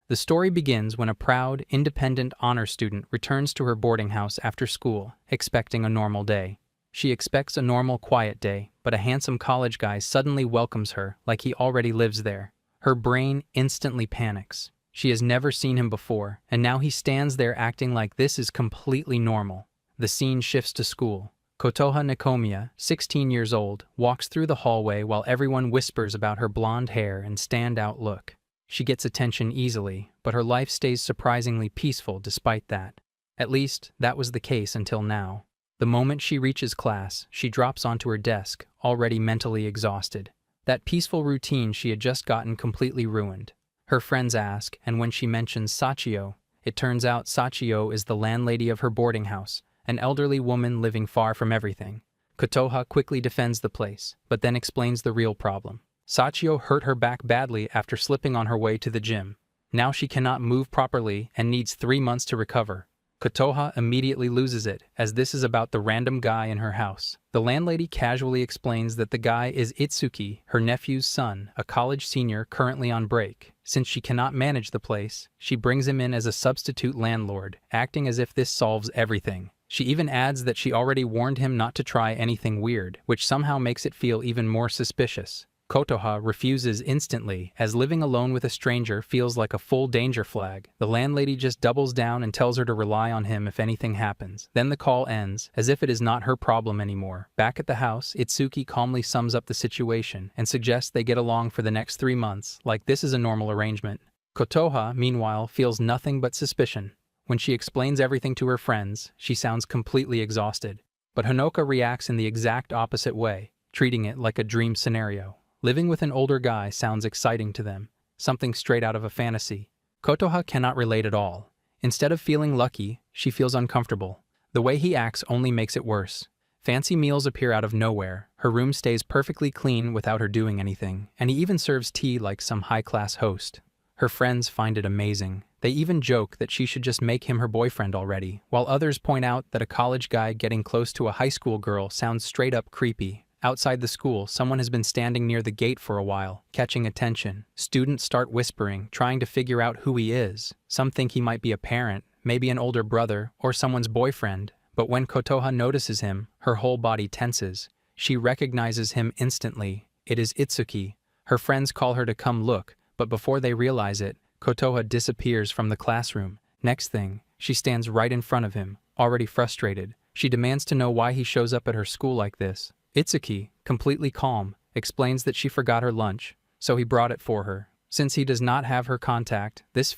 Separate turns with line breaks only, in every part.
The story begins when a proud, independent honor student returns to her boarding house after school, expecting a normal day. She expects a normal, quiet day, but a handsome college guy suddenly welcomes her like he already lives there. Her brain instantly panics. She has never seen him before, and now he stands there acting like this is completely normal. The scene shifts to school. Kotoha Nakomiya, 16 years old, walks through the hallway while everyone whispers about her blonde hair and standout look. She gets attention easily, but her life stays surprisingly peaceful despite that. At least, that was the case until now. The moment she reaches class, she drops onto her desk, already mentally exhausted. That peaceful routine she had just gotten completely ruined. Her friends ask, and when she mentions Sachio, it turns out Sachio is the landlady of her boarding house, an elderly woman living far from everything. Kotoha quickly defends the place, but then explains the real problem. Sachio hurt her back badly after slipping on her way to the gym. Now she cannot move properly and needs 3 months to recover. Kotoha immediately loses it, as this is about the random guy in her house. The landlady casually explains that the guy is Itsuki, her nephew's son, a college senior currently on break. Since she cannot manage the place, she brings him in as a substitute landlord, acting as if this solves everything. She even adds that she already warned him not to try anything weird, which somehow makes it feel even more suspicious. Kotoha refuses instantly, as living alone with a stranger feels like a full danger flag. The landlady just doubles down and tells her to rely on him if anything happens. Then the call ends, as if it is not her problem anymore. Back at the house, Itsuki calmly sums up the situation and suggests they get along for the next 3 months, like this is a normal arrangement. Kotoha, meanwhile, feels nothing but suspicion. When she explains everything to her friends, she sounds completely exhausted. But Honoka reacts in the exact opposite way, treating it like a dream scenario. Living with an older guy sounds exciting to them, something straight out of a fantasy. Kotoha cannot relate at all. Instead of feeling lucky, she feels uncomfortable. The way he acts only makes it worse. Fancy meals appear out of nowhere, her room stays perfectly clean without her doing anything, and he even serves tea like some high-class host. Her friends find it amazing. They even joke that she should just make him her boyfriend already, while others point out that a college guy getting close to a high school girl sounds straight up creepy. Outside the school, someone has been standing near the gate for a while, catching attention. Students start whispering, trying to figure out who he is. Some think he might be a parent, maybe an older brother, or someone's boyfriend. But when Kotoha notices him, her whole body tenses. She recognizes him instantly. It is Itsuki. Her friends call her to come look, but before they realize it, Kotoha disappears from the classroom. Next thing, she stands right in front of him, already frustrated. She demands to know why he shows up at her school like this. Itsuki, completely calm, explains that she forgot her lunch, so he brought it for her. Since he does not have her contact, this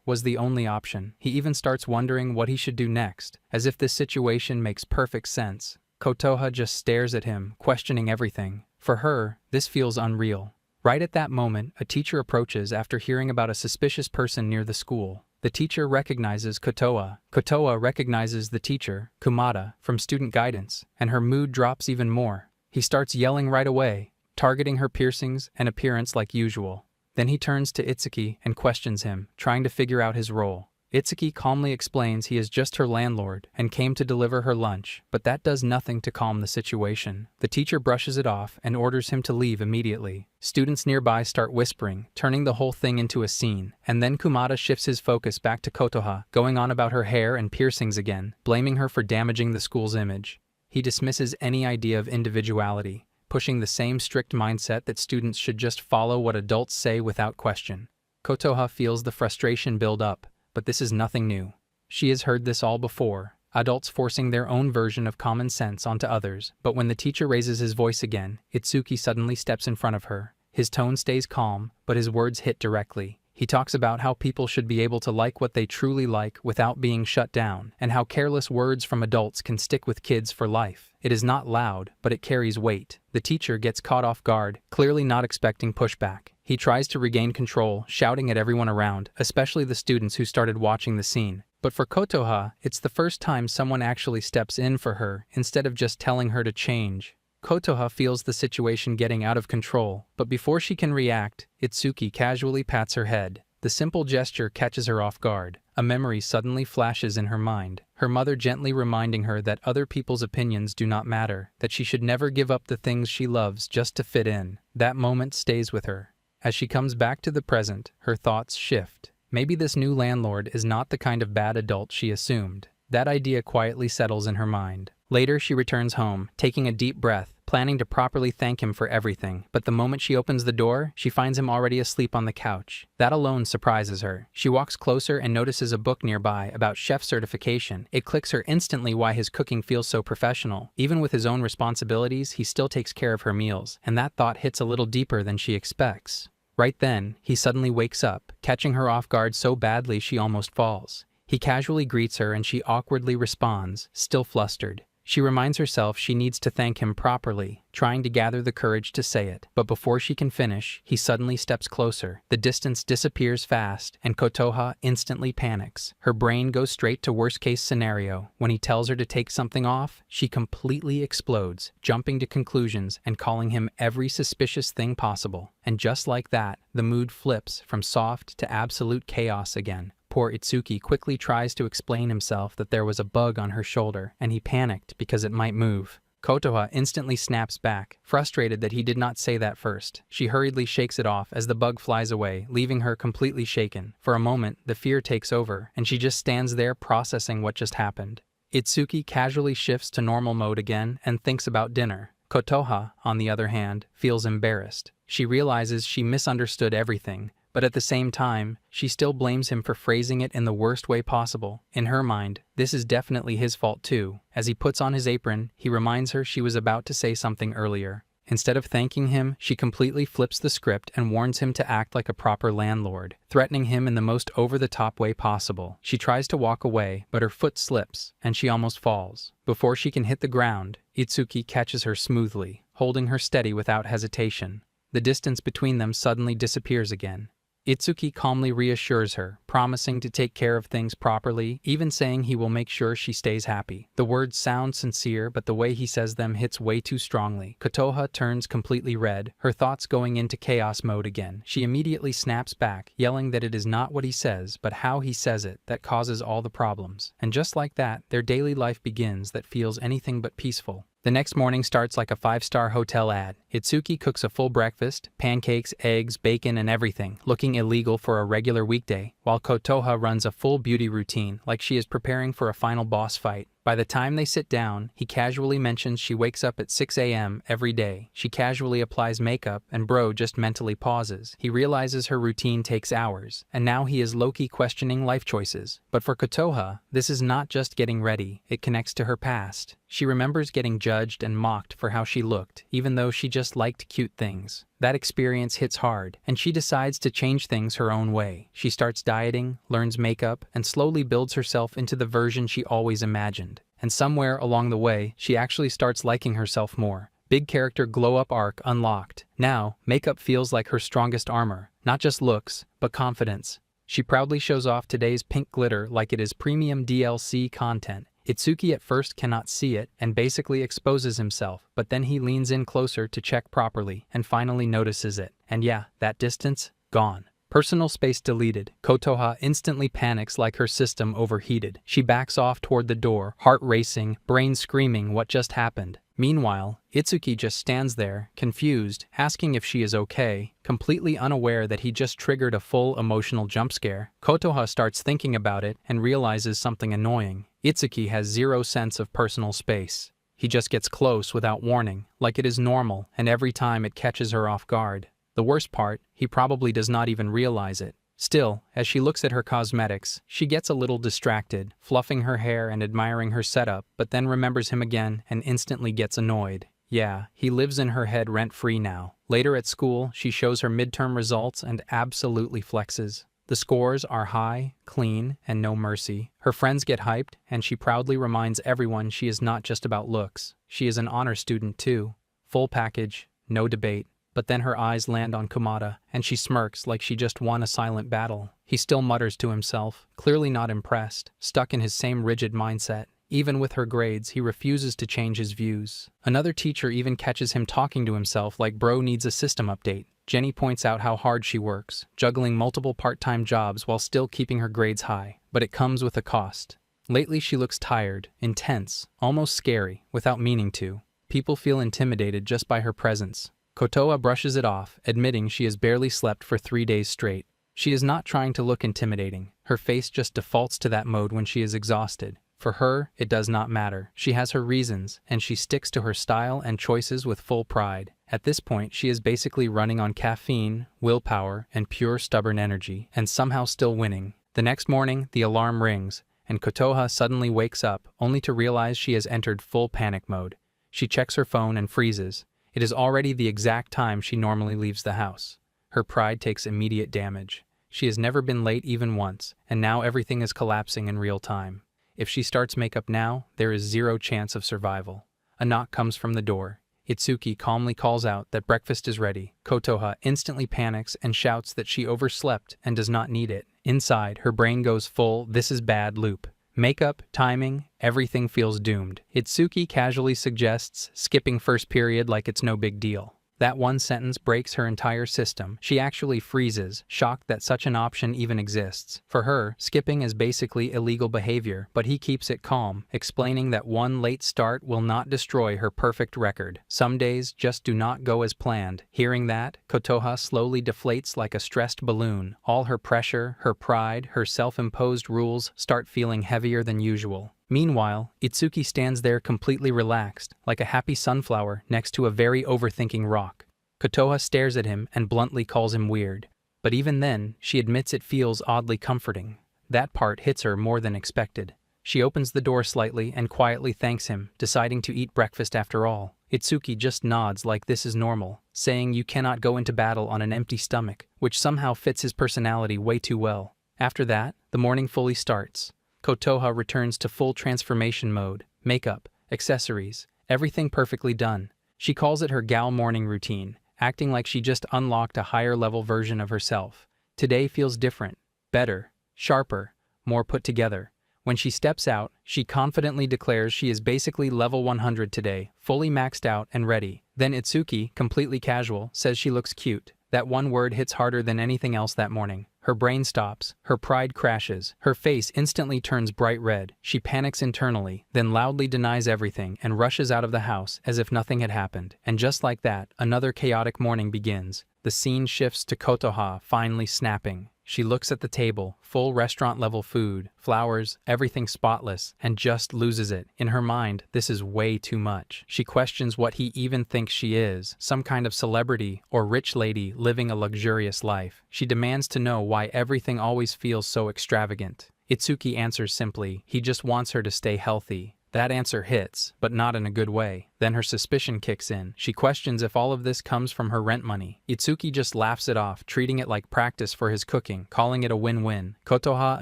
was the only option. He even starts wondering what he should do next, as if this situation makes perfect sense. Kotoha just stares at him, questioning everything. For her, this feels unreal. Right at that moment, a teacher approaches after hearing about a suspicious person near the school. The teacher recognizes Kotoha. Kotoha recognizes the teacher, Kumada, from student guidance, and her mood drops even more. He starts yelling right away, targeting her piercings and appearance like usual. Then he turns to Itsuki and questions him, trying to figure out his role. Itsuki calmly explains he is just her landlord and came to deliver her lunch, but that does nothing to calm the situation. The teacher brushes it off and orders him to leave immediately. Students nearby start whispering, turning the whole thing into a scene, and then Kumada shifts his focus back to Kotoha, going on about her hair and piercings again, blaming her for damaging the school's image. He dismisses any idea of individuality, pushing the same strict mindset that students should just follow what adults say without question. Kotoha feels the frustration build up, but this is nothing new. She has heard this all before, adults forcing their own version of common sense onto others, but when the teacher raises his voice again, Itsuki suddenly steps in front of her. His tone stays calm, but his words hit directly. He talks about how people should be able to like what they truly like without being shut down, and how careless words from adults can stick with kids for life. It is not loud, but it carries weight. The teacher gets caught off guard, clearly not expecting pushback. He tries to regain control, shouting at everyone around, especially the students who started watching the scene. But for Kotoha, it's the first time someone actually steps in for her, instead of just telling her to change. Kotoha feels the situation getting out of control, but before she can react, Itsuki casually pats her head. The simple gesture catches her off guard. A memory suddenly flashes in her mind, her mother gently reminding her that other people's opinions do not matter, that she should never give up the things she loves just to fit in. That moment stays with her. As she comes back to the present, her thoughts shift. Maybe this new landlord is not the kind of bad adult she assumed. That idea quietly settles in her mind. Later, she returns home, taking a deep breath, planning to properly thank him for everything. But the moment she opens the door, she finds him already asleep on the couch. That alone surprises her. She walks closer and notices a book nearby about chef certification. It clicks her instantly why his cooking feels so professional. Even with his own responsibilities, he still takes care of her meals, and that thought hits a little deeper than she expects. Right then, he suddenly wakes up, catching her off guard so badly she almost falls. He casually greets her and she awkwardly responds, still flustered. She reminds herself she needs to thank him properly, trying to gather the courage to say it. But before she can finish, he suddenly steps closer. The distance disappears fast, and Kotoha instantly panics. Her brain goes straight to worst-case scenario. When he tells her to take something off, she completely explodes, jumping to conclusions and calling him every suspicious thing possible. And just like that, the mood flips from soft to absolute chaos again. Poor Itsuki quickly tries to explain himself that there was a bug on her shoulder, and he panicked because it might move. Kotoha instantly snaps back, frustrated that he did not say that first. She hurriedly shakes it off as the bug flies away, leaving her completely shaken. For a moment, the fear takes over, and she just stands there processing what just happened. Itsuki casually shifts to normal mode again and thinks about dinner. Kotoha, on the other hand, feels embarrassed. She realizes she misunderstood everything, but at the same time, she still blames him for phrasing it in the worst way possible. In her mind, this is definitely his fault too. As he puts on his apron, he reminds her she was about to say something earlier. Instead of thanking him, she completely flips the script and warns him to act like a proper landlord, threatening him in the most over-the-top way possible. She tries to walk away, but her foot slips, and she almost falls. Before she can hit the ground, Itsuki catches her smoothly, holding her steady without hesitation. The distance between them suddenly disappears again. Itsuki calmly reassures her, promising to take care of things properly, even saying he will make sure she stays happy. The words sound sincere, but the way he says them hits way too strongly. Kotoha turns completely red, her thoughts going into chaos mode again. She immediately snaps back, yelling that it is not what he says, but how he says it, that causes all the problems. And just like that, their daily life begins that feels anything but peaceful. The next morning starts like a 5-star hotel ad. Itsuki cooks a full breakfast, pancakes, eggs, bacon, and everything, looking illegal for a regular weekday, while Kotoha runs a full beauty routine like she is preparing for a final boss fight. By the time they sit down, he casually mentions she wakes up at 6 a.m. every day. She casually applies makeup, and bro just mentally pauses. He realizes her routine takes hours, and now he is low-key questioning life choices. But for Kotoha, this is not just getting ready, it connects to her past. She remembers getting judged and mocked for how she looked, even though she just liked cute things. That experience hits hard, and she decides to change things her own way. She starts dieting, learns makeup, and slowly builds herself into the version she always imagined. And somewhere along the way, she actually starts liking herself more. Big character glow-up arc unlocked. Now, makeup feels like her strongest armor. Not just looks, but confidence. She proudly shows off today's pink glitter like it is premium DLC content. Itsuki at first cannot see it and basically exposes himself, but then he leans in closer to check properly and finally notices it. And yeah, that distance, gone. Personal space deleted. Kotoha instantly panics like her system overheated. She backs off toward the door, heart racing, brain screaming what just happened. Meanwhile, Itsuki just stands there, confused, asking if she is okay, completely unaware that he just triggered a full emotional jump scare. Kotoha starts thinking about it and realizes something annoying. Itsuki has zero sense of personal space. He just gets close without warning, like it is normal, and every time it catches her off guard. The worst part, he probably does not even realize it. Still, as she looks at her cosmetics, she gets a little distracted, fluffing her hair and admiring her setup, but then remembers him again and instantly gets annoyed. Yeah, he lives in her head rent-free now. Later at school, she shows her midterm results and absolutely flexes. The scores are high, clean, and no mercy. Her friends get hyped, and she proudly reminds everyone she is not just about looks. She is an honor student too. Full package, no debate. But then her eyes land on Kumada, and she smirks like she just won a silent battle. He still mutters to himself, clearly not impressed, stuck in his same rigid mindset. Even with her grades, he refuses to change his views. Another teacher even catches him talking to himself like bro needs a system update. Jenny points out how hard she works, juggling multiple part-time jobs while still keeping her grades high. But it comes with a cost. Lately she looks tired, intense, almost scary, without meaning to. People feel intimidated just by her presence. Kotoha brushes it off, admitting she has barely slept for 3 days straight. She is not trying to look intimidating. Her face just defaults to that mode when she is exhausted. For her, it does not matter. She has her reasons, and she sticks to her style and choices with full pride. At this point, she is basically running on caffeine, willpower, and pure stubborn energy, and somehow still winning. The next morning, the alarm rings, and Kotoha suddenly wakes up, only to realize she has entered full panic mode. She checks her phone and freezes. It is already the exact time she normally leaves the house. Her pride takes immediate damage. She has never been late even once, and now everything is collapsing in real time. If she starts makeup now, there is zero chance of survival. A knock comes from the door. Itsuki calmly calls out that breakfast is ready. Kotoha instantly panics and shouts that she overslept and does not need it. Inside, her brain goes full "this is bad" loop. Makeup, timing, everything feels doomed. Itsuki casually suggests skipping first period like it's no big deal. That one sentence breaks her entire system. She actually freezes, shocked that such an option even exists. For her, skipping is basically illegal behavior, but he keeps it calm, explaining that one late start will not destroy her perfect record. Some days just do not go as planned. Hearing that, Kotoha slowly deflates like a stressed balloon. All her pressure, her pride, her self-imposed rules start feeling heavier than usual. Meanwhile, Itsuki stands there completely relaxed, like a happy sunflower next to a very overthinking rock. Kotoha stares at him and bluntly calls him weird. But even then, she admits it feels oddly comforting. That part hits her more than expected. She opens the door slightly and quietly thanks him, deciding to eat breakfast after all. Itsuki just nods like this is normal, saying you cannot go into battle on an empty stomach, which somehow fits his personality way too well. After that, the morning fully starts. Kotoha returns to full transformation mode, makeup, accessories, everything perfectly done. She calls it her gal morning routine, acting like she just unlocked a higher-level version of herself. Today feels different, better, sharper, more put together. When she steps out, she confidently declares she is basically level 100 today, fully maxed out and ready. Then Itsuki, completely casual, says she looks cute. That one word hits harder than anything else that morning. Her brain stops, her pride crashes, her face instantly turns bright red. She panics internally, then loudly denies everything and rushes out of the house as if nothing had happened. And just like that, another chaotic morning begins. The scene shifts to Kotoha finally snapping. She looks at the table, full restaurant-level food, flowers, everything spotless, and just loses it. In her mind, this is way too much. She questions what he even thinks she is, some kind of celebrity or rich lady living a luxurious life. She demands to know why everything always feels so extravagant. Itsuki answers simply, he just wants her to stay healthy. That answer hits, but not in a good way. Then her suspicion kicks in. She questions if all of this comes from her rent money. Itsuki just laughs it off, treating it like practice for his cooking, calling it a win-win. Kotoha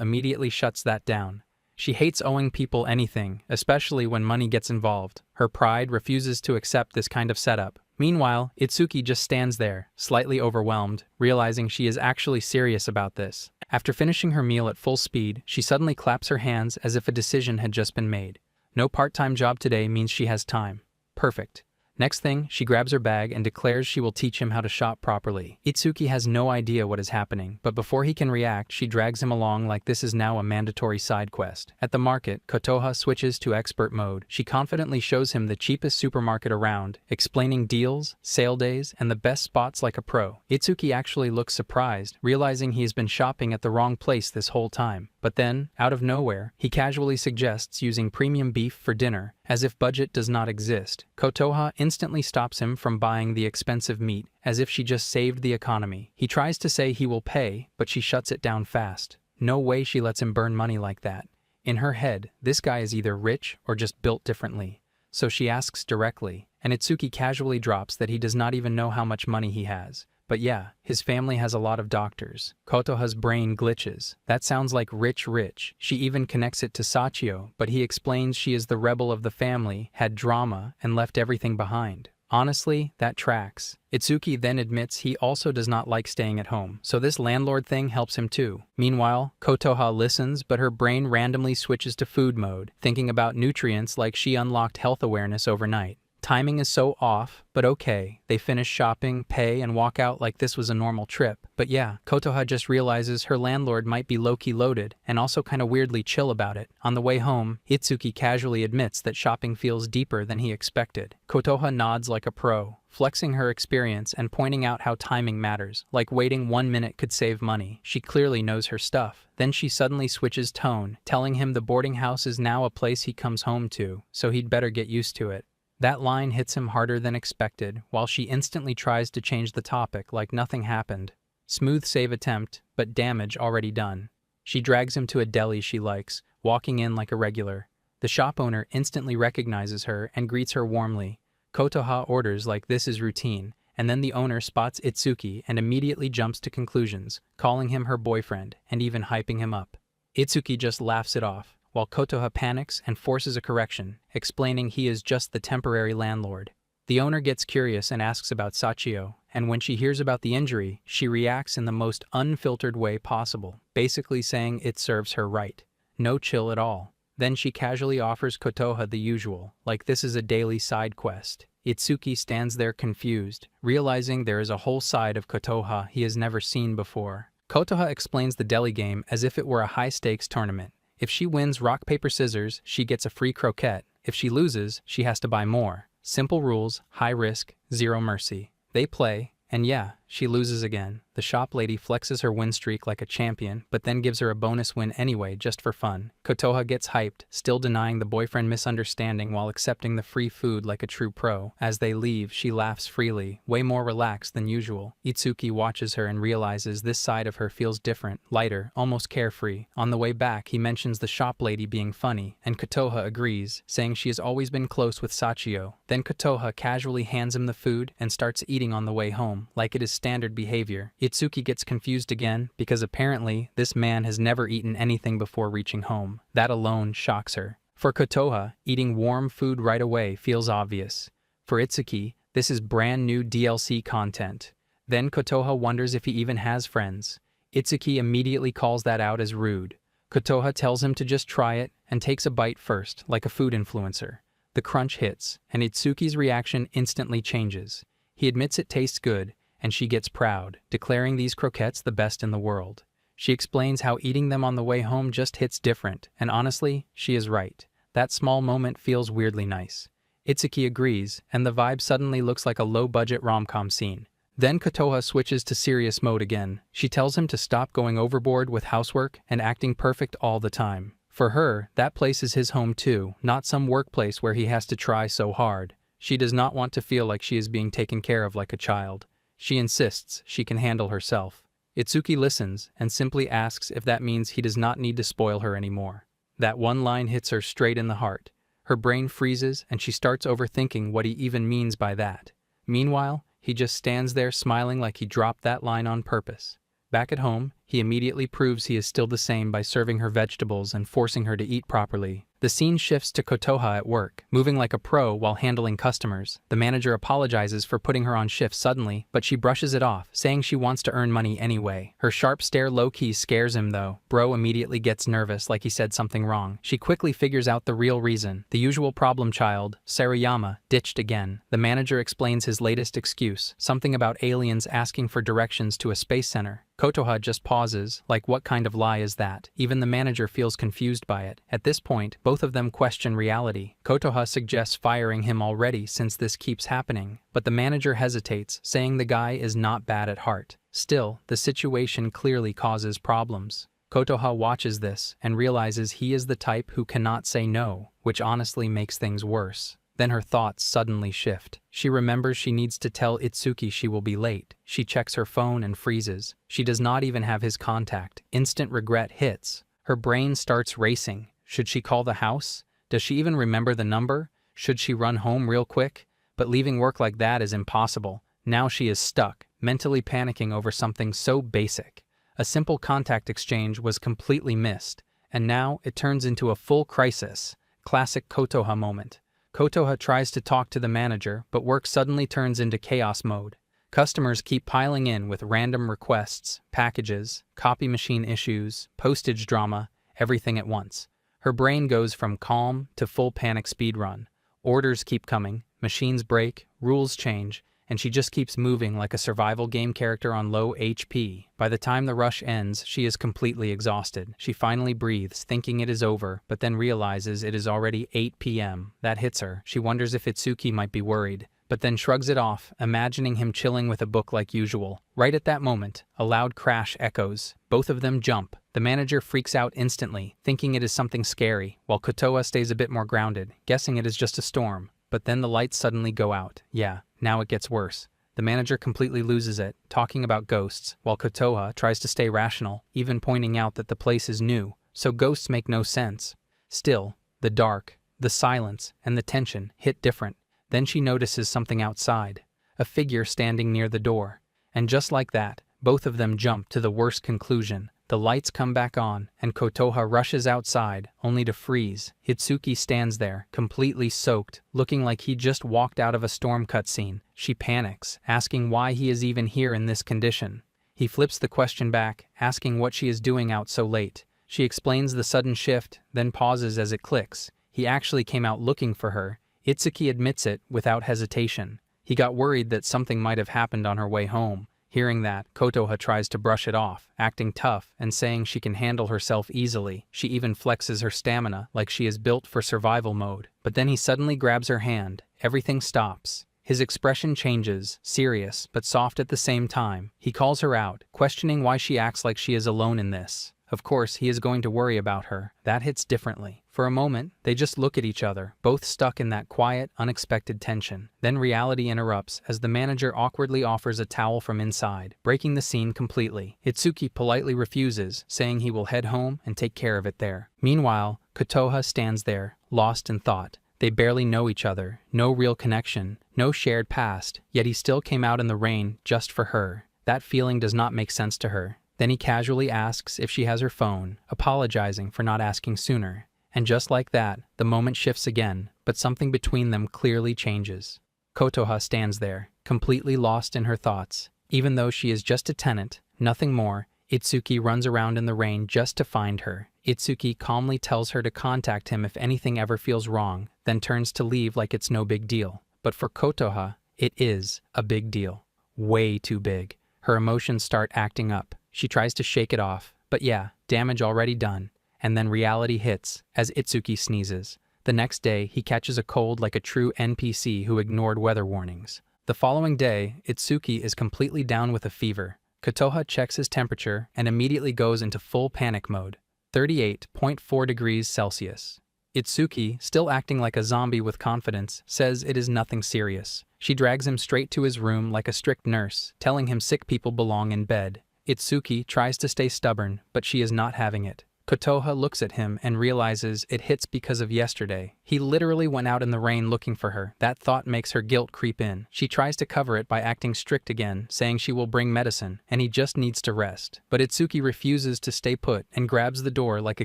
immediately shuts that down. She hates owing people anything, especially when money gets involved. Her pride refuses to accept this kind of setup. Meanwhile, Itsuki just stands there, slightly overwhelmed, realizing she is actually serious about this. After finishing her meal at full speed, she suddenly claps her hands as if a decision had just been made. No part-time job today means she has time. Perfect. Next thing, she grabs her bag and declares she will teach him how to shop properly. Itsuki has no idea what is happening, but before he can react, she drags him along like this is now a mandatory side quest. At the market, Kotoha switches to expert mode. She confidently shows him the cheapest supermarket around, explaining deals, sale days, and the best spots like a pro. Itsuki actually looks surprised, realizing he has been shopping at the wrong place this whole time. But then, out of nowhere, he casually suggests using premium beef for dinner, as if budget does not exist. Kotoha instantly stops him from buying the expensive meat, as if she just saved the economy. He tries to say he will pay, but she shuts it down fast. No way she lets him burn money like that. In her head, this guy is either rich or just built differently. So she asks directly, and Itsuki casually drops that he does not even know how much money he has. But yeah, his family has a lot of doctors. Kotoha's brain glitches. That sounds like rich. She even connects it to Sachio, but he explains she is the rebel of the family, had drama, and left everything behind. Honestly, that tracks. Itsuki then admits he also does not like staying at home, so this landlord thing helps him too. Meanwhile, Kotoha listens, but her brain randomly switches to food mode, thinking about nutrients like she unlocked health awareness overnight. Timing is so off, but okay. They finish shopping, pay, and walk out like this was a normal trip. But yeah, Kotoha just realizes her landlord might be low-key loaded and also kinda weirdly chill about it. On the way home, Itsuki casually admits that shopping feels deeper than he expected. Kotoha nods like a pro, flexing her experience and pointing out how timing matters, like waiting 1 minute could save money. She clearly knows her stuff. Then she suddenly switches tone, telling him the boarding house is now a place he comes home to, so he'd better get used to it. That line hits him harder than expected, while she instantly tries to change the topic like nothing happened. Smooth save attempt, but damage already done. She drags him to a deli she likes, walking in like a regular. The shop owner instantly recognizes her and greets her warmly. Kotoha orders like this is routine, and then the owner spots Itsuki and immediately jumps to conclusions, calling him her boyfriend and even hyping him up. Itsuki just laughs it off, while Kotoha panics and forces a correction, explaining he is just the temporary landlord. The owner gets curious and asks about Sachio, and when she hears about the injury, she reacts in the most unfiltered way possible, basically saying it serves her right. No chill at all. Then she casually offers Kotoha the usual, like this is a daily side quest. Itsuki stands there confused, realizing there is a whole side of Kotoha he has never seen before. Kotoha explains the deli game as if it were a high-stakes tournament. If she wins rock, paper, scissors, she gets a free croquette. If she loses, she has to buy more. Simple rules, high risk, zero mercy. They play, and yeah, she loses again. The shop lady flexes her win streak like a champion, but then gives her a bonus win anyway, just for fun. Kotoha gets hyped, still denying the boyfriend misunderstanding while accepting the free food like a true pro. As they leave, she laughs freely, way more relaxed than usual. Itsuki watches her and realizes this side of her feels different, lighter, almost carefree. On the way back, he mentions the shop lady being funny, and Kotoha agrees, saying she has always been close with Sachio. Then Kotoha casually hands him the food and starts eating on the way home, like it is standard behavior. Itsuki gets confused again because apparently this man has never eaten anything before reaching home. That alone shocks her. For Kotoha, eating warm food right away feels obvious. For Itsuki, this is brand new DLC content. Then Kotoha wonders if he even has friends. Itsuki immediately calls that out as rude. Kotoha tells him to just try it and takes a bite first, like a food influencer. The crunch hits, and Itsuki's reaction instantly changes. He admits it tastes good, and she gets proud, declaring these croquettes the best in the world. She explains how eating them on the way home just hits different, and honestly, she is right. That small moment feels weirdly nice. Itsuki agrees, and the vibe suddenly looks like a low-budget rom-com scene. Then Kotoha switches to serious mode again. She tells him to stop going overboard with housework and acting perfect all the time. For her, that place is his home too, not some workplace where he has to try so hard. She does not want to feel like she is being taken care of like a child. She insists she can handle herself. Itsuki listens and simply asks if that means he does not need to spoil her anymore. That one line hits her straight in the heart. Her brain freezes and she starts overthinking what he even means by that. Meanwhile, he just stands there smiling like he dropped that line on purpose. Back at home, he immediately proves he is still the same by serving her vegetables and forcing her to eat properly. The scene shifts to Kotoha at work, moving like a pro while handling customers. The manager apologizes for putting her on shift suddenly, but she brushes it off, saying she wants to earn money anyway. Her sharp stare low-key scares him though. Bro immediately gets nervous like he said something wrong. She quickly figures out the real reason. The usual problem child, Saruyama, ditched again. The manager explains his latest excuse, something about aliens asking for directions to a space center. Kotoha just pauses, like what kind of lie is that? Even the manager feels confused by it. At this point, both of them question reality. Kotoha suggests firing him already since this keeps happening, but the manager hesitates, saying the guy is not bad at heart. Still, the situation clearly causes problems. Kotoha watches this and realizes he is the type who cannot say no, which honestly makes things worse. Then her thoughts suddenly shift. She remembers she needs to tell Itsuki she will be late. She checks her phone and freezes. She does not even have his contact. Instant regret hits. Her brain starts racing. Should she call the house? Does she even remember the number? Should she run home real quick? But leaving work like that is impossible. Now she is stuck, mentally panicking over something so basic. A simple contact exchange was completely missed, and now it turns into a full crisis. Classic Kotoha moment. Kotoha tries to talk to the manager, but work suddenly turns into chaos mode. Customers keep piling in with random requests, packages, copy machine issues, postage drama, everything at once. Her brain goes from calm to full panic speedrun. Orders keep coming, Machines break, rules change, and she just keeps moving like a survival game character on low HP. By the time the rush ends, she is completely exhausted. She finally breathes, thinking it is over, but then realizes it is already 8 p.m. That hits her. She wonders if Itsuki might be worried, but then shrugs it off, imagining him chilling with a book like usual. Right at that moment, a loud crash echoes. Both of them jump. The manager freaks out instantly, thinking it is something scary, while Kotoha stays a bit more grounded, guessing it is just a storm. But then the lights suddenly go out. Yeah, now it gets worse. The manager completely loses it, talking about ghosts, while Kotoha tries to stay rational, even pointing out that the place is new, so ghosts make no sense. Still, the dark, the silence, and the tension hit different. Then she notices something outside, a figure standing near the door. And just like that, both of them jump to the worst conclusion. The lights come back on, and Kotoha rushes outside, only to freeze. Itsuki stands there, completely soaked, looking like he just walked out of a storm cutscene. She panics, asking why he is even here in this condition. He flips the question back, asking what she is doing out so late. She explains the sudden shift, then pauses as it clicks. He actually came out looking for her. Itsuki admits it without hesitation. He got worried that something might have happened on her way home. Hearing that, Kotoha tries to brush it off, acting tough and saying she can handle herself easily. She even flexes her stamina like she is built for survival mode. But then he suddenly grabs her hand. Everything stops. His expression changes, serious but soft at the same time. He calls her out, questioning why she acts like she is alone in this. Of course, he is going to worry about her. That hits differently. For a moment, they just look at each other, both stuck in that quiet, unexpected tension. Then reality interrupts as the manager awkwardly offers a towel from inside, breaking the scene completely. Itsuki politely refuses, saying he will head home and take care of it there. Meanwhile, Kotoha stands there, lost in thought. They barely know each other, no real connection, no shared past, yet he still came out in the rain just for her. That feeling does not make sense to her. Then he casually asks if she has her phone, apologizing for not asking sooner. And just like that, the moment shifts again, but something between them clearly changes. Kotoha stands there, completely lost in her thoughts. Even though she is just a tenant, nothing more, Itsuki runs around in the rain just to find her. Itsuki calmly tells her to contact him if anything ever feels wrong, then turns to leave like it's no big deal. But for Kotoha, it is a big deal. Way too big. Her emotions start acting up. She tries to shake it off, but yeah, damage already done. And then reality hits, as Itsuki sneezes. The next day, he catches a cold like a true NPC who ignored weather warnings. The following day, Itsuki is completely down with a fever. Kotoha checks his temperature and immediately goes into full panic mode. 38.4 degrees Celsius. Itsuki, still acting like a zombie with confidence, says it is nothing serious. She drags him straight to his room like a strict nurse, telling him sick people belong in bed. Itsuki tries to stay stubborn, but she is not having it. Kotoha looks at him and realizes it hits because of yesterday. He literally went out in the rain looking for her. That thought makes her guilt creep in. She tries to cover it by acting strict again, saying she will bring medicine, and he just needs to rest. But Itsuki refuses to stay put and grabs the door like a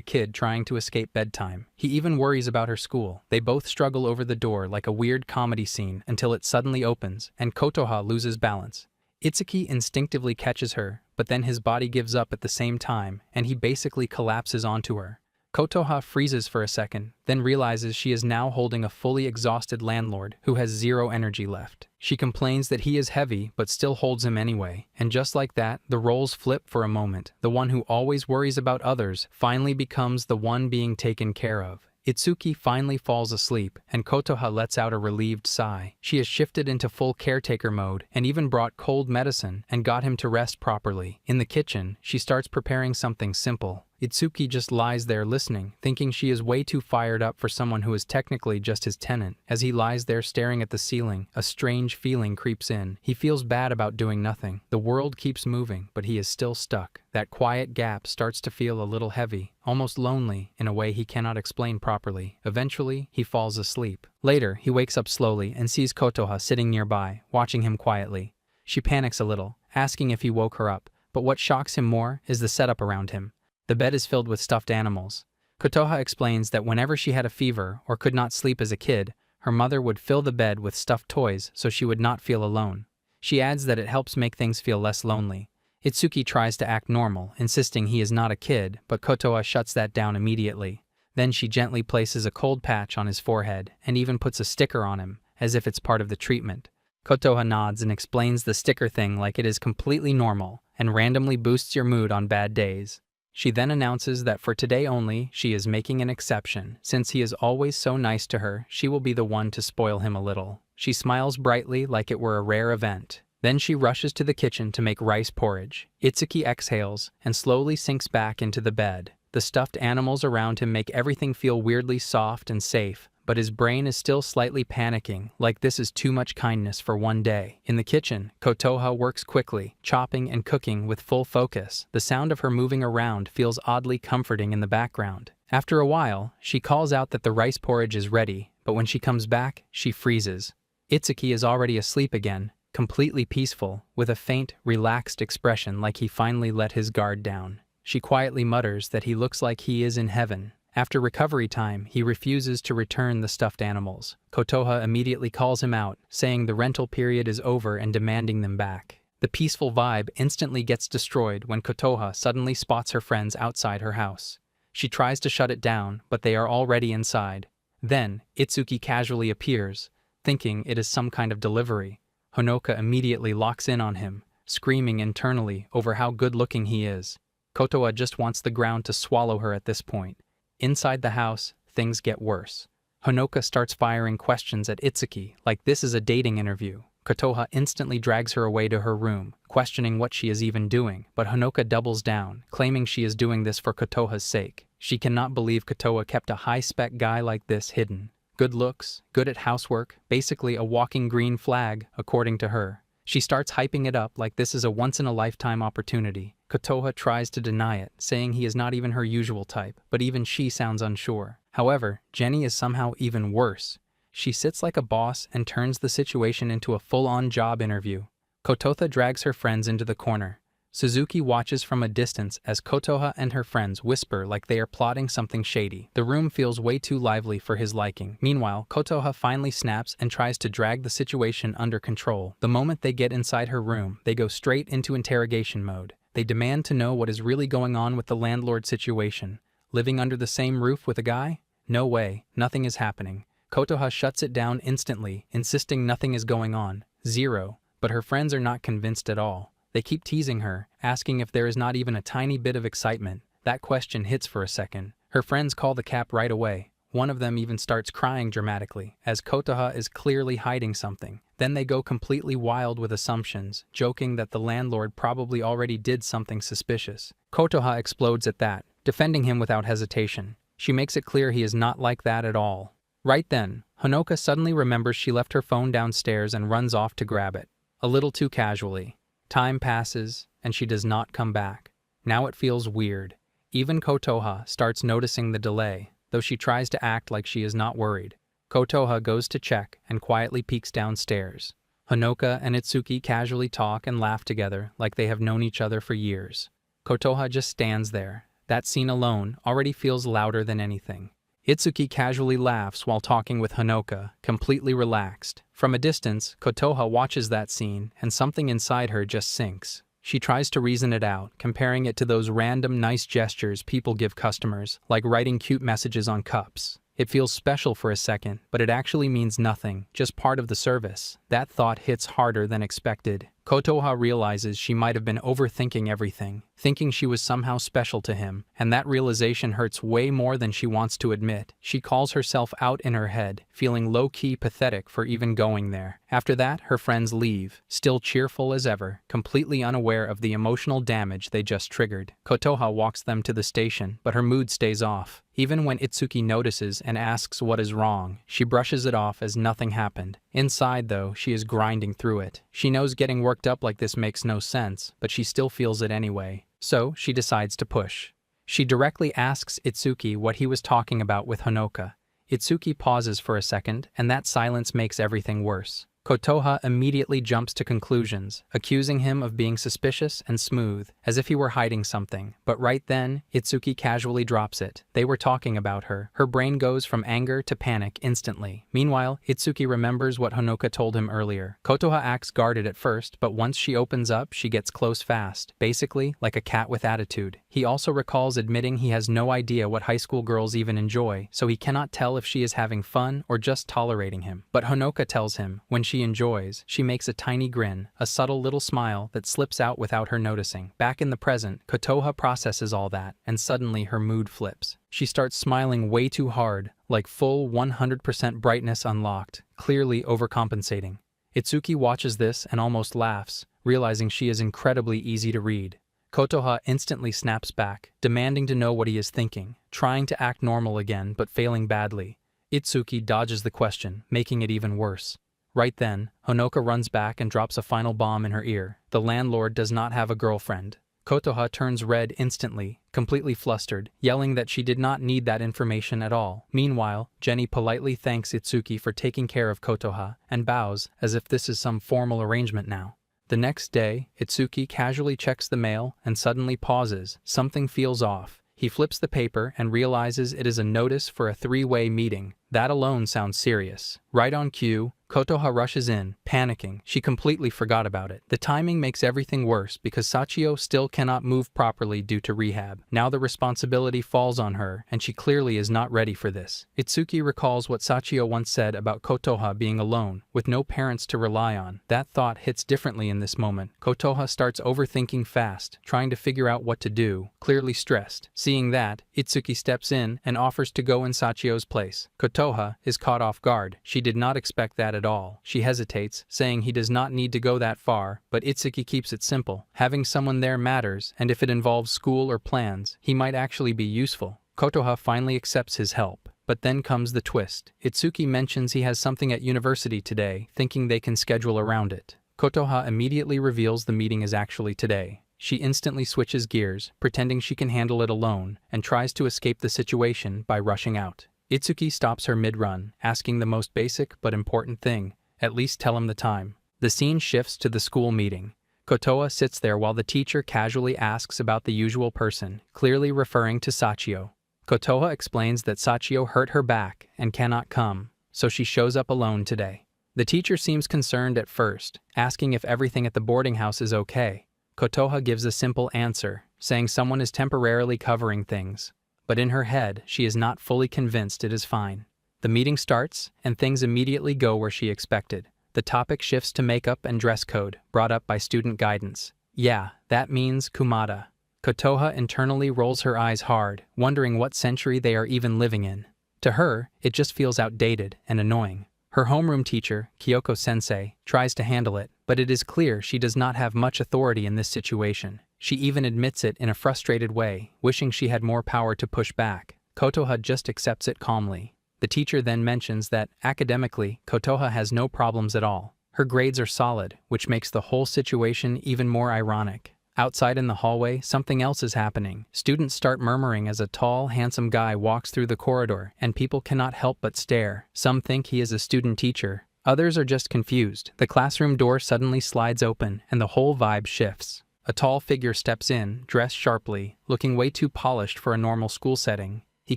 kid trying to escape bedtime. He even worries about her school. They both struggle over the door like a weird comedy scene until it suddenly opens, and Kotoha loses balance. Itsuki instinctively catches her, but then his body gives up at the same time, and he basically collapses onto her. Kotoha freezes for a second, then realizes she is now holding a fully exhausted landlord who has zero energy left. She complains that he is heavy, but still holds him anyway, and just like that, the roles flip for a moment. The one who always worries about others finally becomes the one being taken care of. Itsuki finally falls asleep, and Kotoha lets out a relieved sigh. She has shifted into full caretaker mode and even brought cold medicine and got him to rest properly. In the kitchen, she starts preparing something simple. Itsuki just lies there listening, thinking she is way too fired up for someone who is technically just his tenant. As he lies there staring at the ceiling, a strange feeling creeps in. He feels bad about doing nothing. The world keeps moving, but he is still stuck. That quiet gap starts to feel a little heavy, almost lonely, in a way he cannot explain properly. Eventually, he falls asleep. Later, he wakes up slowly and sees Kotoha sitting nearby, watching him quietly. She panics a little, asking if he woke her up, but what shocks him more is the setup around him. The bed is filled with stuffed animals. Kotoha explains that whenever she had a fever or could not sleep as a kid, her mother would fill the bed with stuffed toys so she would not feel alone. She adds that it helps make things feel less lonely. Itsuki tries to act normal, insisting he is not a kid, but Kotoha shuts that down immediately. Then she gently places a cold patch on his forehead and even puts a sticker on him, as if it's part of the treatment. Kotoha nods and explains the sticker thing like it is completely normal and randomly boosts your mood on bad days. She then announces that for today only, she is making an exception. Since he is always so nice to her, she will be the one to spoil him a little. She smiles brightly like it were a rare event. Then she rushes to the kitchen to make rice porridge. Itsuki exhales and slowly sinks back into the bed. The stuffed animals around him make everything feel weirdly soft and safe, but his brain is still slightly panicking, like this is too much kindness for one day. In the kitchen, Kotoha works quickly, chopping and cooking with full focus. The sound of her moving around feels oddly comforting in the background. After a while, she calls out that the rice porridge is ready, but when she comes back, she freezes. Itsuki is already asleep again, completely peaceful, with a faint, relaxed expression like he finally let his guard down. She quietly mutters that he looks like he is in heaven. After recovery time, he refuses to return the stuffed animals. Kotoha immediately calls him out, saying the rental period is over and demanding them back. The peaceful vibe instantly gets destroyed when Kotoha suddenly spots her friends outside her house. She tries to shut it down, but they are already inside. Then, Itsuki casually appears, thinking it is some kind of delivery. Honoka immediately locks in on him, screaming internally over how good-looking he is. Kotoha just wants the ground to swallow her at this point. Inside the house, things get worse. Honoka starts firing questions at Itsuki like this is a dating interview. Kotoha instantly drags her away to her room, questioning what she is even doing, but Honoka doubles down, claiming she is doing this for Kotoha's sake. She cannot believe Kotoha kept a high-spec guy like this hidden. Good looks, good at housework, basically a walking green flag, according to her. She starts hyping it up like this is a once-in-a-lifetime opportunity. Kotoha tries to deny it, saying he is not even her usual type, but even she sounds unsure. However, Jenny is somehow even worse. She sits like a boss and turns the situation into a full-on job interview. Kotoha drags her friends into the corner. Suzuki watches from a distance as Kotoha and her friends whisper like they are plotting something shady. The room feels way too lively for his liking. Meanwhile, Kotoha finally snaps and tries to drag the situation under control. The moment they get inside her room, they go straight into interrogation mode. They demand to know what is really going on with the landlord situation. Living under the same roof with a guy? No way, nothing is happening. Kotoha shuts it down instantly, insisting nothing is going on. Zero. But her friends are not convinced at all. They keep teasing her, asking if there is not even a tiny bit of excitement. That question hits for a second. Her friends call the cap right away. One of them even starts crying dramatically, as Kotoha is clearly hiding something. Then they go completely wild with assumptions, joking that the landlord probably already did something suspicious. Kotoha explodes at that, defending him without hesitation. She makes it clear he is not like that at all. Right then, Honoka suddenly remembers she left her phone downstairs and runs off to grab it. A little too casually. Time passes, and she does not come back. Now it feels weird. Even Kotoha starts noticing the delay, though she tries to act like she is not worried. Kotoha goes to check and quietly peeks downstairs. Honoka and Itsuki casually talk and laugh together like they have known each other for years. Kotoha just stands there. That scene alone already feels louder than anything. Itsuki casually laughs while talking with Honoka, completely relaxed. From a distance, Kotoha watches that scene, and something inside her just sinks. She tries to reason it out, comparing it to those random nice gestures people give customers, like writing cute messages on cups. It feels special for a second, but it actually means nothing, just part of the service. That thought hits harder than expected. Kotoha realizes she might have been overthinking everything, thinking she was somehow special to him, and that realization hurts way more than she wants to admit. She calls herself out in her head, feeling low-key pathetic for even going there. After that, her friends leave, still cheerful as ever, completely unaware of the emotional damage they just triggered. Kotoha walks them to the station, but her mood stays off. Even when Itsuki notices and asks what is wrong, she brushes it off as nothing happened. Inside, though, she is grinding through it. She knows getting worked up like this makes no sense, but she still feels it anyway. So, she decides to push. She directly asks Itsuki what he was talking about with Honoka. Itsuki pauses for a second, and that silence makes everything worse. Kotoha immediately jumps to conclusions, accusing him of being suspicious and smooth, as if he were hiding something. But right then, Itsuki casually drops it. They were talking about her. Her brain goes from anger to panic instantly. Meanwhile, Itsuki remembers what Honoka told him earlier. Kotoha acts guarded at first, but once she opens up, she gets close fast, basically like a cat with attitude. He also recalls admitting he has no idea what high school girls even enjoy, so he cannot tell if she is having fun or just tolerating him. But Honoka tells him, when she enjoys, she makes a tiny grin, a subtle little smile that slips out without her noticing. Back in the present, Kotoha processes all that, and suddenly her mood flips. She starts smiling way too hard, like full 100% brightness unlocked, clearly overcompensating. Itsuki watches this and almost laughs, realizing she is incredibly easy to read. Kotoha instantly snaps back, demanding to know what he is thinking, trying to act normal again but failing badly. Itsuki dodges the question, making it even worse. Right then, Honoka runs back and drops a final bomb in her ear. The landlord does not have a girlfriend. Kotoha turns red instantly, completely flustered, yelling that she did not need that information at all. Meanwhile, Jenny politely thanks Itsuki for taking care of Kotoha and bows as if this is some formal arrangement now. The next day, Itsuki casually checks the mail and suddenly pauses. Something feels off. He flips the paper and realizes it is a notice for a three-way meeting. That alone sounds serious. Right on cue, Kotoha rushes in, panicking. She completely forgot about it. The timing makes everything worse because Sachio still cannot move properly due to rehab. Now the responsibility falls on her, and she clearly is not ready for this. Itsuki recalls what Sachio once said about Kotoha being alone, with no parents to rely on. That thought hits differently in this moment. Kotoha starts overthinking fast, trying to figure out what to do, clearly stressed. Seeing that, Itsuki steps in and offers to go in Sachio's place. Kotoha is caught off guard. She did not expect that at all. She hesitates, saying he does not need to go that far, but Itsuki keeps it simple. Having someone there matters, and if it involves school or plans, he might actually be useful. Kotoha finally accepts his help. But then comes the twist. Itsuki mentions he has something at university today, thinking they can schedule around it. Kotoha immediately reveals the meeting is actually today. She instantly switches gears, pretending she can handle it alone, and tries to escape the situation by rushing out. Itsuki stops her mid-run, asking the most basic but important thing, at least tell him the time. The scene shifts to the school meeting. Kotoha sits there while the teacher casually asks about the usual person, clearly referring to Sachio. Kotoha explains that Sachio hurt her back and cannot come, so she shows up alone today. The teacher seems concerned at first, asking if everything at the boarding house is okay. Kotoha gives a simple answer, saying someone is temporarily covering things. But in her head, she is not fully convinced it is fine. The meeting starts, and things immediately go where she expected. The topic shifts to makeup and dress code, brought up by student guidance. Yeah, that means Kumada. Kotoha internally rolls her eyes hard, wondering what century they are even living in. To her, it just feels outdated and annoying. Her homeroom teacher, Kyoko-sensei, tries to handle it, but it is clear she does not have much authority in this situation. She even admits it in a frustrated way, wishing she had more power to push back. Kotoha just accepts it calmly. The teacher then mentions that, academically, Kotoha has no problems at all. Her grades are solid, which makes the whole situation even more ironic. Outside in the hallway, something else is happening. Students start murmuring as a tall, handsome guy walks through the corridor, and people cannot help but stare. Some think he is a student teacher. Others are just confused. The classroom door suddenly slides open, and the whole vibe shifts. A tall figure steps in, dressed sharply, looking way too polished for a normal school setting. He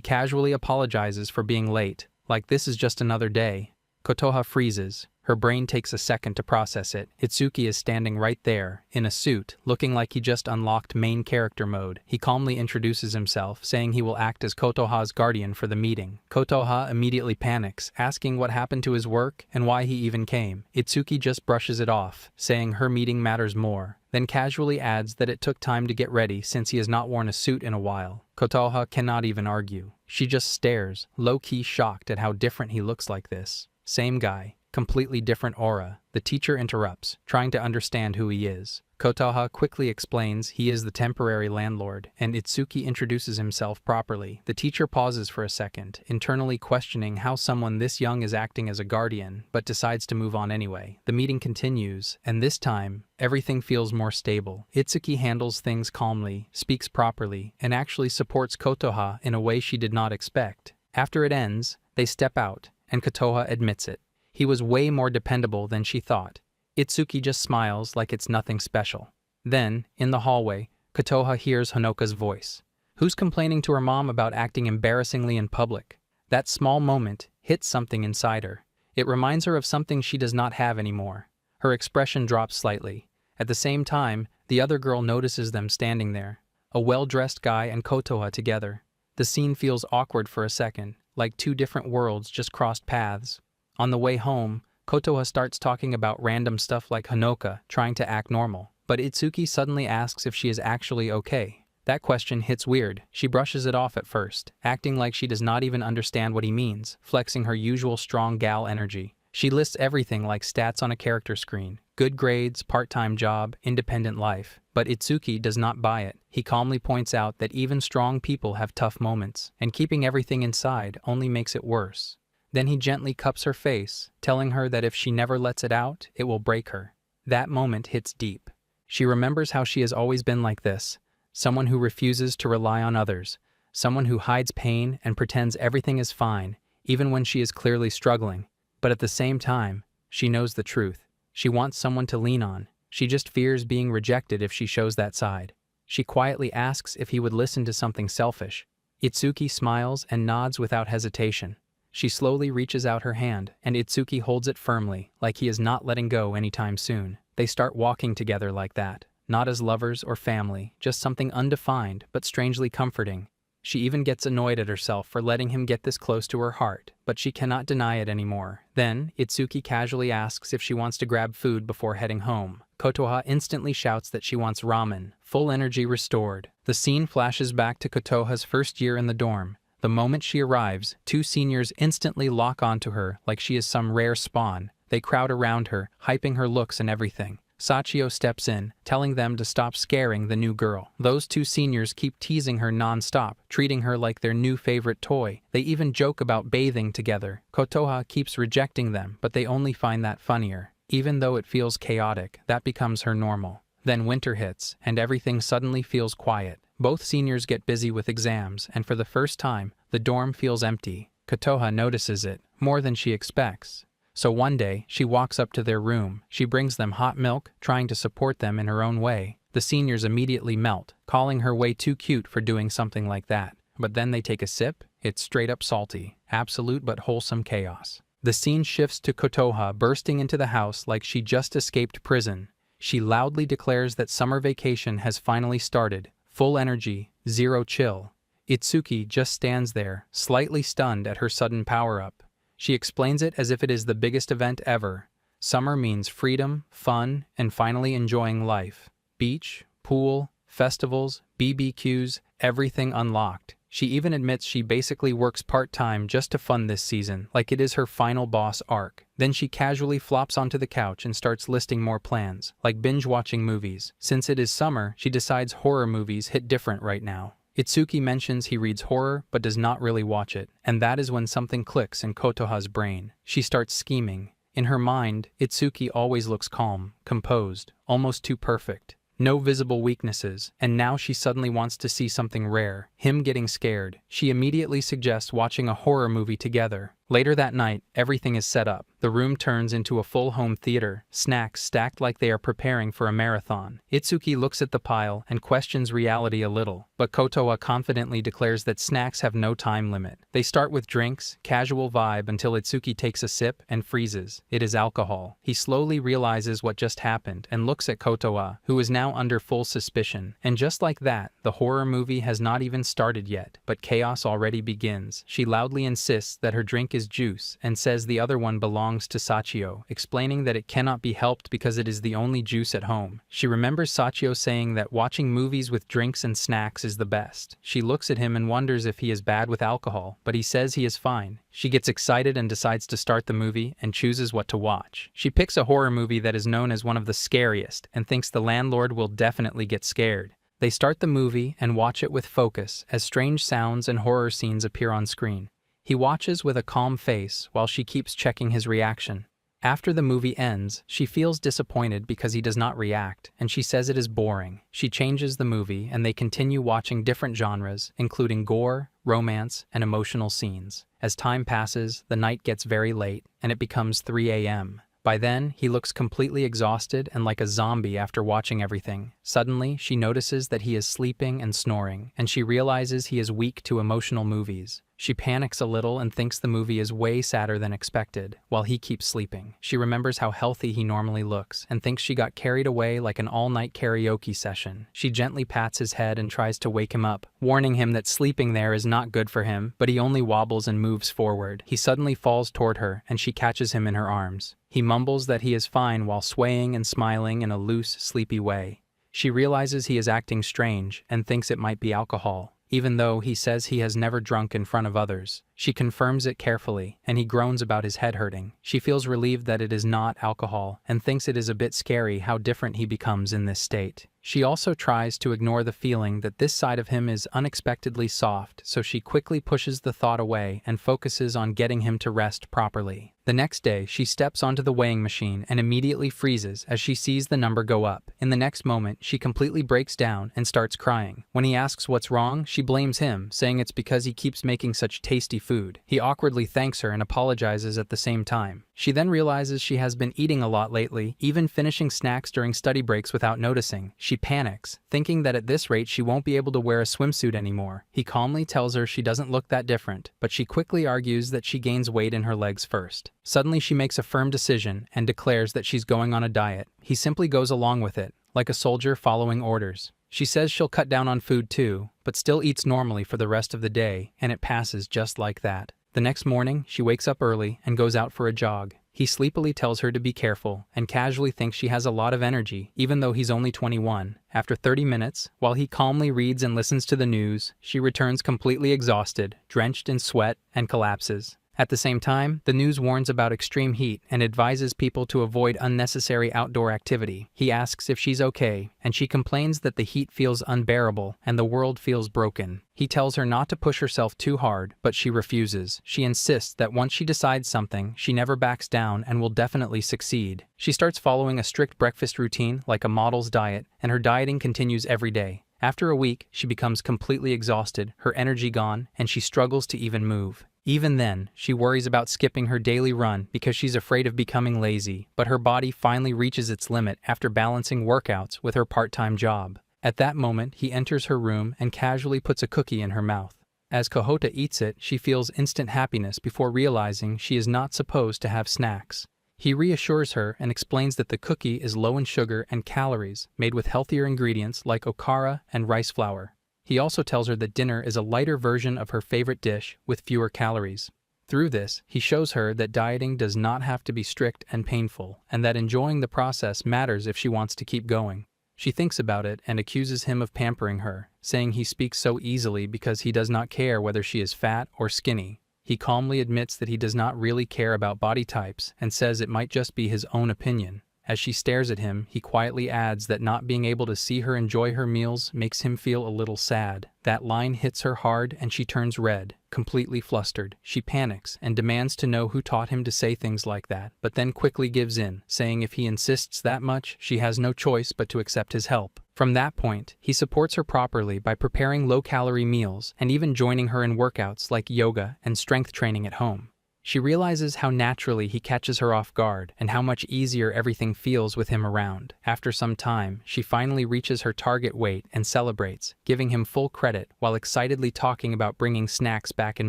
casually apologizes for being late, like this is just another day. Kotoha freezes. Her brain takes a second to process it. Itsuki is standing right there, in a suit, looking like he just unlocked main character mode. He calmly introduces himself, saying he will act as Kotoha's guardian for the meeting. Kotoha immediately panics, asking what happened to his work and why he even came. Itsuki just brushes it off, saying her meeting matters more, then casually adds that it took time to get ready since he has not worn a suit in a while. Kotoha cannot even argue. She just stares, low-key shocked at how different he looks like this. Same guy. Completely different aura. The teacher interrupts, trying to understand who he is. Kotoha quickly explains he is the temporary landlord, and Itsuki introduces himself properly. The teacher pauses for a second, internally questioning how someone this young is acting as a guardian, but decides to move on anyway. The meeting continues, and this time, everything feels more stable. Itsuki handles things calmly, speaks properly, and actually supports Kotoha in a way she did not expect. After it ends, they step out, and Kotoha admits it. He was way more dependable than she thought. Itsuki just smiles like it's nothing special. Then, in the hallway, Kotoha hears Honoka's voice. Who's complaining to her mom about acting embarrassingly in public? That small moment hits something inside her. It reminds her of something she does not have anymore. Her expression drops slightly. At the same time, the other girl notices them standing there. A well-dressed guy and Kotoha together. The scene feels awkward for a second, like two different worlds just crossed paths. On the way home, Kotoha starts talking about random stuff like Hanoka trying to act normal, but Itsuki suddenly asks if she is actually okay. That question hits weird. She brushes it off at first, acting like she does not even understand what he means, flexing her usual strong gal energy. She lists everything like stats on a character screen. Good grades, part-time job, independent life. But Itsuki does not buy it. He calmly points out that even strong people have tough moments, and keeping everything inside only makes it worse. Then he gently cups her face, telling her that if she never lets it out, it will break her. That moment hits deep. She remembers how she has always been like this, someone who refuses to rely on others, someone who hides pain and pretends everything is fine, even when she is clearly struggling. But at the same time, she knows the truth. She wants someone to lean on. She just fears being rejected if she shows that side. She quietly asks if he would listen to something selfish. Itsuki smiles and nods without hesitation. She slowly reaches out her hand, and Itsuki holds it firmly, like he is not letting go anytime soon. They start walking together like that, not as lovers or family, just something undefined but strangely comforting. She even gets annoyed at herself for letting him get this close to her heart, but she cannot deny it anymore. Then, Itsuki casually asks if she wants to grab food before heading home. Kotoha instantly shouts that she wants ramen, full energy restored. The scene flashes back to Kotoha's first year in the dorm. The moment she arrives, two seniors instantly lock onto her like she is some rare spawn. They crowd around her, hyping her looks and everything. Sachio steps in, telling them to stop scaring the new girl. Those two seniors keep teasing her non-stop, treating her like their new favorite toy. They even joke about bathing together. Kotoha keeps rejecting them, but they only find that funnier. Even though it feels chaotic, that becomes her normal. Then winter hits, and everything suddenly feels quiet. Both seniors get busy with exams, and for the first time, the dorm feels empty. Kotoha notices it, more than she expects. So one day, she walks up to their room. She brings them hot milk, trying to support them in her own way. The seniors immediately melt, calling her way too cute for doing something like that. But then they take a sip. It's straight up salty. Absolute but wholesome chaos. The scene shifts to Kotoha bursting into the house like she just escaped prison. She loudly declares that summer vacation has finally started. Full energy, zero chill. Itsuki just stands there, slightly stunned at her sudden power-up. She explains it as if it is the biggest event ever. Summer means freedom, fun, and finally enjoying life. Beach, pool, festivals, BBQs, everything unlocked. She even admits she basically works part-time just to fund this season, like it is her final boss arc. Then she casually flops onto the couch and starts listing more plans, like binge-watching movies. Since it is summer, she decides horror movies hit different right now. Itsuki mentions he reads horror but does not really watch it, and that is when something clicks in Kotoha's brain. She starts scheming. In her mind, Itsuki always looks calm, composed, almost too perfect. No visible weaknesses, and now she suddenly wants to see something rare, him getting scared. She immediately suggests watching a horror movie together. Later that night, everything is set up. The room turns into a full home theater, snacks stacked like they are preparing for a marathon. Itsuki looks at the pile and questions reality a little, but Kotoha confidently declares that snacks have no time limit. They start with drinks, casual vibe until Itsuki takes a sip and freezes. It is alcohol. He slowly realizes what just happened and looks at Kotoha, who is now under full suspicion. And just like that, the horror movie has not even started yet, but chaos already begins. She loudly insists that her drink is juice and says the other one belongs to Sachio, explaining that it cannot be helped because it is the only juice at home. She remembers Sachio saying that watching movies with drinks and snacks is the best. She looks at him and wonders if he is bad with alcohol, but he says he is fine. She gets excited and decides to start the movie and chooses what to watch. She picks a horror movie that is known as one of the scariest and thinks the landlord will definitely get scared. They start the movie and watch it with focus as strange sounds and horror scenes appear on screen. He watches with a calm face while she keeps checking his reaction. After the movie ends, she feels disappointed because he does not react, and she says it is boring. She changes the movie and they continue watching different genres, including gore, romance, and emotional scenes. As time passes, the night gets very late, and it becomes 3 a.m. By then, he looks completely exhausted and like a zombie after watching everything. Suddenly, she notices that he is sleeping and snoring, and she realizes he is weak to emotional movies. She panics a little and thinks the movie is way sadder than expected, while he keeps sleeping. She remembers how healthy he normally looks and thinks she got carried away like an all-night karaoke session. She gently pats his head and tries to wake him up, warning him that sleeping there is not good for him, but he only wobbles and moves forward. He suddenly falls toward her, and she catches him in her arms. He mumbles that he is fine while swaying and smiling in a loose, sleepy way. She realizes he is acting strange and thinks it might be alcohol, even though he says he has never drunk in front of others. She confirms it carefully, and he groans about his head hurting. She feels relieved that it is not alcohol and thinks it is a bit scary how different he becomes in this state. She also tries to ignore the feeling that this side of him is unexpectedly soft, so she quickly pushes the thought away and focuses on getting him to rest properly. The next day, she steps onto the weighing machine and immediately freezes as she sees the number go up. In the next moment, she completely breaks down and starts crying. When he asks what's wrong, she blames him, saying it's because he keeps making such tasty food. He awkwardly thanks her and apologizes at the same time. She then realizes she has been eating a lot lately, even finishing snacks during study breaks without noticing. She panics, thinking that at this rate she won't be able to wear a swimsuit anymore. He calmly tells her she doesn't look that different, but she quickly argues that she gains weight in her legs first. Suddenly she makes a firm decision and declares that she's going on a diet. He simply goes along with it, like a soldier following orders. She says she'll cut down on food too, but still eats normally for the rest of the day, and it passes just like that. The next morning, she wakes up early and goes out for a jog. He sleepily tells her to be careful and casually thinks she has a lot of energy, even though he's only 21. After 30 minutes, while he calmly reads and listens to the news, she returns completely exhausted, drenched in sweat, and collapses. At the same time, the news warns about extreme heat and advises people to avoid unnecessary outdoor activity. He asks if she's okay, and she complains that the heat feels unbearable and the world feels broken. He tells her not to push herself too hard, but she refuses. She insists that once she decides something, she never backs down and will definitely succeed. She starts following a strict breakfast routine like a model's diet, and her dieting continues every day. After a week, she becomes completely exhausted, her energy gone, and she struggles to even move. Even then, she worries about skipping her daily run because she's afraid of becoming lazy, but her body finally reaches its limit after balancing workouts with her part-time job. At that moment, he enters her room and casually puts a cookie in her mouth. As Kohota eats it, she feels instant happiness before realizing she is not supposed to have snacks. He reassures her and explains that the cookie is low in sugar and calories, made with healthier ingredients like okara and rice flour. He also tells her that dinner is a lighter version of her favorite dish with fewer calories. Through this, he shows her that dieting does not have to be strict and painful, and that enjoying the process matters if she wants to keep going. She thinks about it and accuses him of pampering her, saying he speaks so easily because he does not care whether she is fat or skinny. He calmly admits that he does not really care about body types and says it might just be his own opinion. As she stares at him, he quietly adds that not being able to see her enjoy her meals makes him feel a little sad. That line hits her hard and she turns red, completely flustered. She panics and demands to know who taught him to say things like that, but then quickly gives in, saying if he insists that much, she has no choice but to accept his help. From that point, he supports her properly by preparing low-calorie meals and even joining her in workouts like yoga and strength training at home. She realizes how naturally he catches her off guard and how much easier everything feels with him around. After some time, she finally reaches her target weight and celebrates, giving him full credit while excitedly talking about bringing snacks back in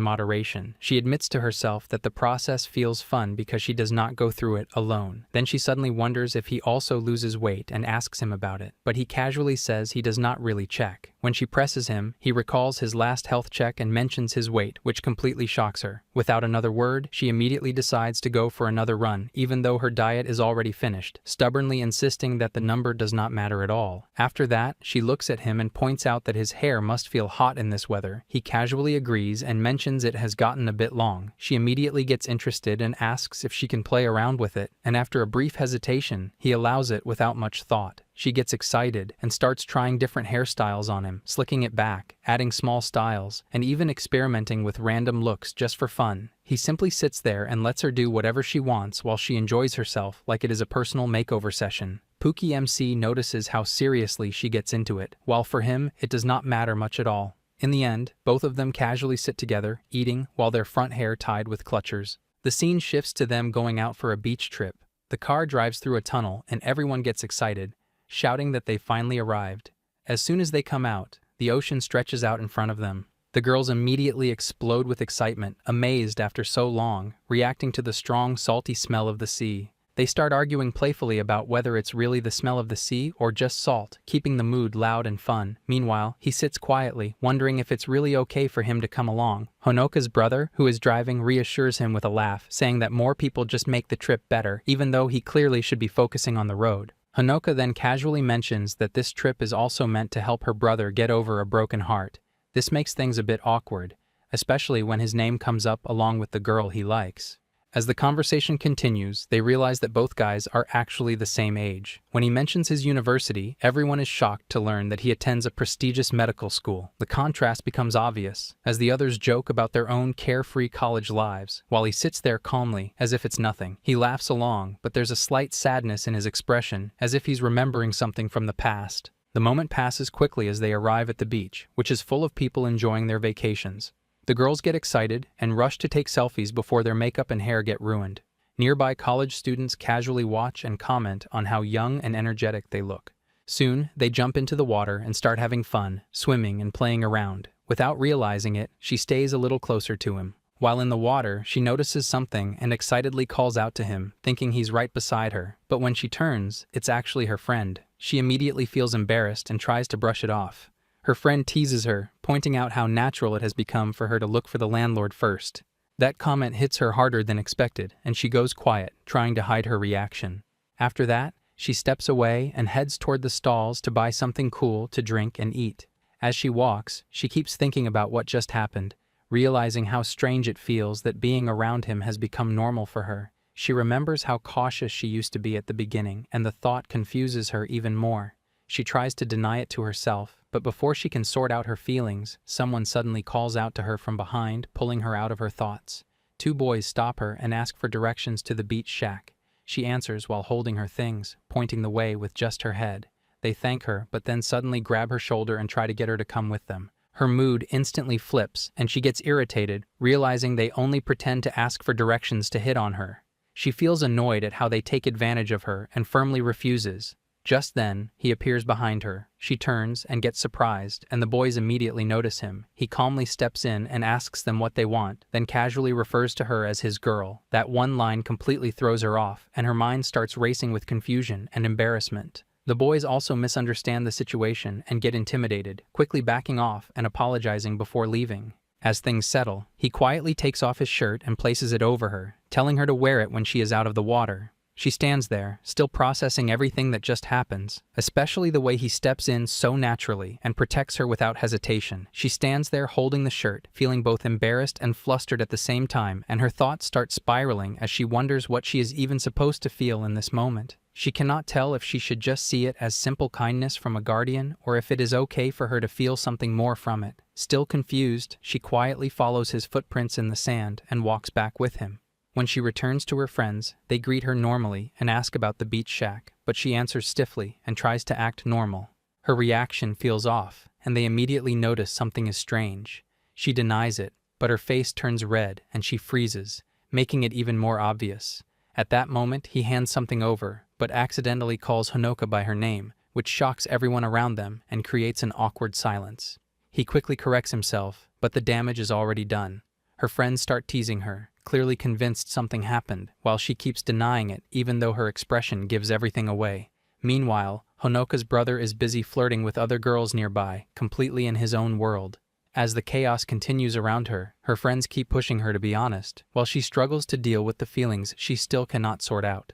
moderation. She admits to herself that the process feels fun because she does not go through it alone. Then she suddenly wonders if he also loses weight and asks him about it, but he casually says he does not really check. When she presses him, he recalls his last health check and mentions his weight, which completely shocks her. Without another word, she immediately decides to go for another run, even though her diet is already finished, stubbornly insisting that the number does not matter at all. After that, she looks at him and points out that his hair must feel hot in this weather. He casually agrees and mentions it has gotten a bit long. She immediately gets interested and asks if she can play around with it, and after a brief hesitation, he allows it without much thought. She gets excited and starts trying different hairstyles on him, slicking it back, adding small styles, and even experimenting with random looks just for fun. He simply sits there and lets her do whatever she wants while she enjoys herself like it is a personal makeover session. Pookie MC notices how seriously she gets into it, while for him, it does not matter much at all. In the end, both of them casually sit together, eating, while their front hair tied with clutchers. The scene shifts to them going out for a beach trip. The car drives through a tunnel and everyone gets excited, shouting that they finally arrived. As soon as they come out, the ocean stretches out in front of them. The girls immediately explode with excitement, amazed after so long, reacting to the strong, salty smell of the sea. They start arguing playfully about whether it's really the smell of the sea or just salt, keeping the mood loud and fun. Meanwhile, he sits quietly, wondering if it's really okay for him to come along. Honoka's brother, who is driving, reassures him with a laugh, saying that more people just make the trip better, even though he clearly should be focusing on the road. Honoka then casually mentions that this trip is also meant to help her brother get over a broken heart. This makes things a bit awkward, especially when his name comes up along with the girl he likes. As the conversation continues, they realize that both guys are actually the same age. When he mentions his university, everyone is shocked to learn that he attends a prestigious medical school. The contrast becomes obvious, as the others joke about their own carefree college lives, while he sits there calmly, as if it's nothing. He laughs along, but there's a slight sadness in his expression, as if he's remembering something from the past. The moment passes quickly as they arrive at the beach, which is full of people enjoying their vacations. The girls get excited and rush to take selfies before their makeup and hair get ruined. Nearby college students casually watch and comment on how young and energetic they look. Soon, they jump into the water and start having fun, swimming and playing around. Without realizing it, she stays a little closer to him. While in the water, she notices something and excitedly calls out to him, thinking he's right beside her. But when she turns, it's actually her friend. She immediately feels embarrassed and tries to brush it off. Her friend teases her, pointing out how natural it has become for her to look for the landlord first. That comment hits her harder than expected, and she goes quiet, trying to hide her reaction. After that, she steps away and heads toward the stalls to buy something cool to drink and eat. As she walks, she keeps thinking about what just happened, realizing how strange it feels that being around him has become normal for her. She remembers how cautious she used to be at the beginning, and the thought confuses her even more. She tries to deny it to herself, but before she can sort out her feelings, someone suddenly calls out to her from behind, pulling her out of her thoughts. Two boys stop her and ask for directions to the beach shack. She answers while holding her things, pointing the way with just her head. They thank her, but then suddenly grab her shoulder and try to get her to come with them. Her mood instantly flips, and she gets irritated, realizing they only pretend to ask for directions to hit on her. She feels annoyed at how they take advantage of her and firmly refuses. Just then, he appears behind her. She turns and gets surprised, and the boys immediately notice him. He calmly steps in and asks them what they want, then casually refers to her as his girl. That one line completely throws her off, and her mind starts racing with confusion and embarrassment. The boys also misunderstand the situation and get intimidated, quickly backing off and apologizing before leaving. As things settle, he quietly takes off his shirt and places it over her, telling her to wear it when she is out of the water. She stands there, still processing everything that just happens, especially the way he steps in so naturally and protects her without hesitation. She stands there holding the shirt, feeling both embarrassed and flustered at the same time, and her thoughts start spiraling as she wonders what she is even supposed to feel in this moment. She cannot tell if she should just see it as simple kindness from a guardian or if it is okay for her to feel something more from it. Still confused, she quietly follows his footprints in the sand and walks back with him. When she returns to her friends, they greet her normally and ask about the beach shack, but she answers stiffly and tries to act normal. Her reaction feels off, and they immediately notice something is strange. She denies it, but her face turns red and she freezes, making it even more obvious. At that moment, he hands something over, but accidentally calls Honoka by her name, which shocks everyone around them and creates an awkward silence. He quickly corrects himself, but the damage is already done. Her friends start teasing her, clearly convinced something happened, while she keeps denying it even though her expression gives everything away. Meanwhile, Honoka's brother is busy flirting with other girls nearby, completely in his own world. As the chaos continues around her, her friends keep pushing her to be honest, while she struggles to deal with the feelings she still cannot sort out.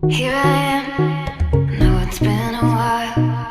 Here I am, know it's been a while.